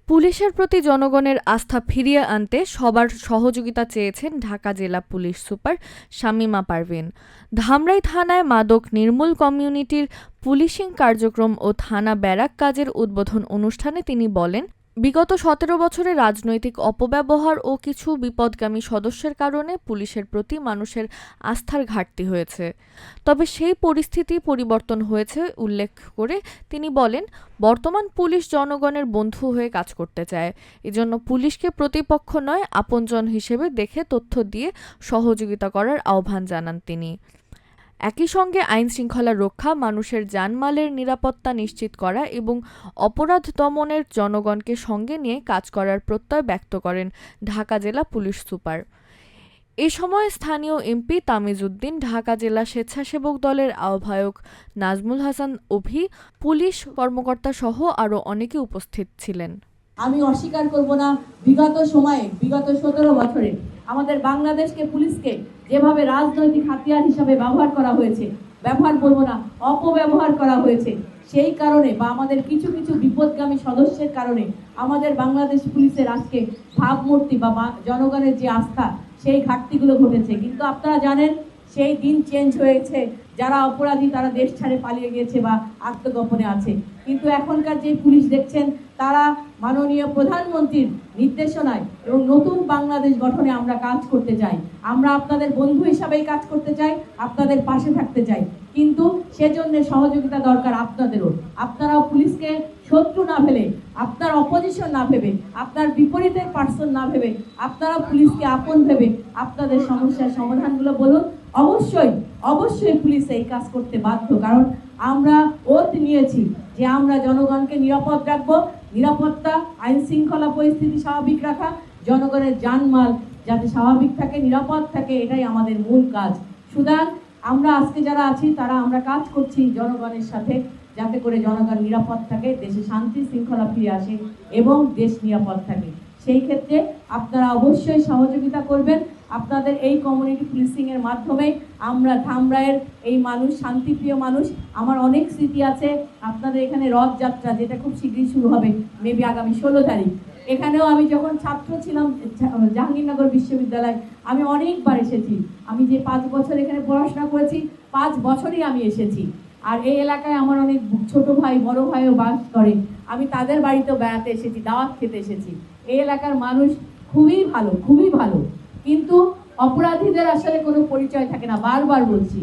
পুলিশের প্রতি জনগণের আস্থা ফিরিয়ে আনতে সবার সহযোগিতা চেয়েছেন ঢাকা জেলা পুলিশ সুপার শামীমা পারভীন। ধামরাই থানায় মাদক নির্মূল কমিউনিটির পুলিশিং কার্যক্রম ও থানা ব্যারাক কাজের উদ্বোধন অনুষ্ঠানে তিনি বলেন, বিগত ১৭ বছরে রাজনৈতিক অপব্যবহার ও কিছু বিপদগামী সদস্যের কারণে পুলিশের প্রতি মানুষের আস্থার ঘাটতি হয়েছে। তবে সেই পরিস্থিতি পরিবর্তন হয়েছে উল্লেখ করে তিনি বলেন, বর্তমান পুলিশ জনগণের বন্ধু হয়ে কাজ করতে চায়। এজন্য পুলিশকে প্রতিপক্ষ নয়, আপনজন হিসেবে দেখে তথ্য দিয়ে সহযোগিতা করার আহ্বান জানান তিনি। একই সঙ্গে আইনশৃঙ্খলা রক্ষা, মানুষের জানমালের নিরাপত্তা নিশ্চিত করা এবং অপরাধ দমনের জনগণকে সঙ্গে নিয়ে কাজ করার প্রত্যয় ব্যক্ত করেন ঢাকা জেলা পুলিশ সুপার। এ সময় স্থানীয় এমপি তামিজ উদ্দিন, ঢাকা জেলা স্বেচ্ছাসেবক দলের আহ্বায়ক নাজমুল হাসান অভি, পুলিশ কর্মকর্তা সহ আরও অনেকে উপস্থিত ছিলেন। আমি অস্বীকার করব না, বিগত 17 বছরে আমাদের বাংলাদেশকে পুলিশকে যেভাবে রাজনৈতিক হাতিয়ার হিসাবে ব্যবহার করা হয়েছে, ব্যবহার বলবো না, অপব্যবহার করা হয়েছে, সেই কারণে বা আমাদের কিছু কিছু বিপদগামী সদস্যের কারণে আমাদের বাংলাদেশ পুলিশের আজকে ভাবমূর্তি বা জনগণের যে আস্থা, সেই ঘাটতিগুলো ঘটেছে। কিন্তু আপনারা জানেন, সেই দিন চেঞ্জ হয়েছে। যারা অপরাধী তারা দেশ ছেড়ে পালিয়ে গিয়েছে বা আত্মগোপনে আছে। কিন্তু এখনকার যে পুলিশ দেখছেন, তারা মাননীয় প্রধানমন্ত্রীর নির্দেশনায় এবং নতুন বাংলাদেশ গঠনে আমরা কাজ করতে চাই। আমরা আপনাদের বন্ধু হিসাবেই কাজ করতে চাই, আপনাদের পাশে থাকতে চাই। কিন্তু সেজন্য সহযোগিতা দরকার আপনাদেরও। আপনারাও পুলিশকে শত্রু না ভেবে, আপনার অপোজিশন না ভেবে, আপনার বিপরীতের পার্সন না ভেবে, আপনারা পুলিশকে আপন ভেবে আপনাদের সমস্যার সমাধানগুলো বলুন। অবশ্যই পুলিশ এই কাজ করতে বাধ্য, কারণ আমরা ওত নিয়েছি যে আমরা জনগণকে নিরাপদ রাখবো। নিরাপত্তা, আইন শৃঙ্খলা পরিস্থিতি স্বাভাবিক রাখা, জনগণের জানমাল যাতে স্বাভাবিক থাকে, নিরাপদ থাকে, এটাই আমাদের মূল কাজ। সুতরাং আমরা আজকে যারা আছি তারা আমরা কাজ করছি জনগণের সাথে, যাতে করে জনগণ নিরাপদ থাকে, দেশে শান্তি শৃঙ্খলা ফিরে আসে এবং দেশ নিরাপদ থাকে। সেই ক্ষেত্রে আপনারা অবশ্যই সহযোগিতা করবেন। আপনাদের এই কমিউনিটি পুলিশিং এর মাধ্যমে আমরা ধামরাইয়ের এই মানুষ, শান্তিপ্রিয় মানুষ, আমার অনেক স্মৃতি আছে। আপনাদের এখানে রথযাত্রা, যেটা খুব শীঘ্রই শুরু হবে, মেবি আগামী 16 তারিখ। এখানেও আমি যখন ছাত্র ছিলাম জাহাঙ্গীরনগর বিশ্ববিদ্যালয়, আমি অনেকবার এসেছি। আমি যে 5 বছর এখানে পড়াশোনা করেছি, 5 বছরই আমি এসেছি। আর এই এলাকায় আমার অনেক ছোট ভাই, বড় ভাইও বাস করে। আমি তাদের বাড়িতেও বেড়াতে এসেছি, দাওয়াত খেতে এসেছি। এই এলাকার মানুষ খুবই ভালো, খুবই ভালো। কিন্তু অপরাধীদের আসলে কোনো পরিচয় থাকে না, বারবার বলছি।